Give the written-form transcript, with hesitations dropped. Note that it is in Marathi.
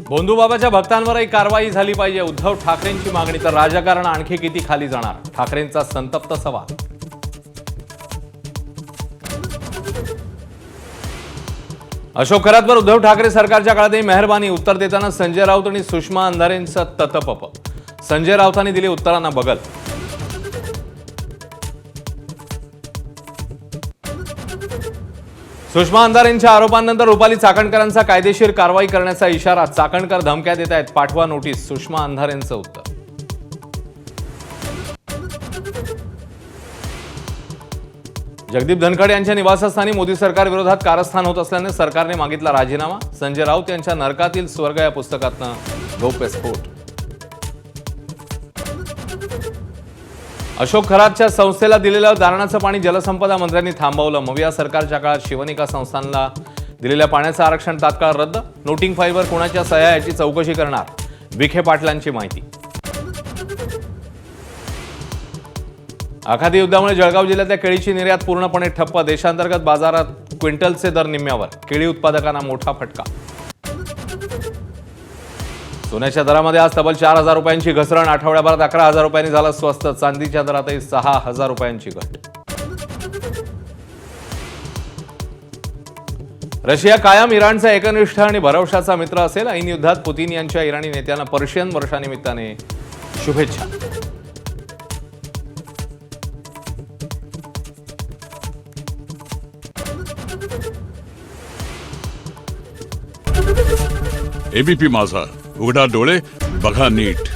भोंदूबाबाच्या भक्तांवरही कारवाई झाली पाहिजे, उद्धव ठाकरेंची मागणी. तर राजकारण आणखी किती खाली जाणार, ठाकरेंचा संतप्त सवाल. अशोक खरातवर उद्धव ठाकरे सरकारच्या काळातही मेहरबानी, उत्तर देताना संजय राऊत आणि सुषमा अंधारेंचं ततपप. संजय राऊतांनी दिली उत्तरांना बगल. सुषमा अंधारेंच्या आरोपांनंतर रुपाली चाकणकरांचा कायदेशीर कारवाई करण्याचा इशारा. चाकणकर धमक्या देत आहेत, पाठवा नोटीस. सुषमा अंधारेंचं उत्तर. जगदीप धनखड यांच्या निवासस्थानी मोदी सरकार विरोधात कारस्थान होत असल्याने सरकारने मागितला राजीनामा. संजय राऊत यांच्या नरकातील स्वर्ग या पुस्तकातनं गौप्यस्फोट. अशोक खरातच्या संस्थेला दिलेलं दारणाचं पाणी जलसंपदा मंत्र्यांनी थांबवलं. मविया सरकारच्या काळात शिवनिका संस्थांना दिलेल्या पाण्याचं आरक्षण तात्काळ रद्द. नोटिंग फाईलवर कोणाच्या सह्या याची चौकशी करणार, विखे पाटलांची माहिती. आखाती युद्धामुळे जळगाव जिल्ह्यातल्या केळीची निर्यात पूर्णपणे ठप्प. देशांतर्गत बाजारात क्विंटलचे दर निम्म्यावर. केळी उत्पादकांना मोठा फटका. सोन्याच्या दरामध्ये आज तब्बल 4,000 रुपयांची घसरण. आठवड्याभरात 11,000 रुपयांनी झालं स्वस्त. चांदीच्या दरातही 6,000 रुपयांची घट. रशिया कायम इराणचा एकनिष्ठ आणि भरवशाचा मित्र असेल. ऐन युद्धात पुतीन यांच्या इराणी नेत्यांना पर्शियन वर्षानिमित्ताने शुभेच्छा. एबीपी माझा, उघडा डोळे बघा नीट.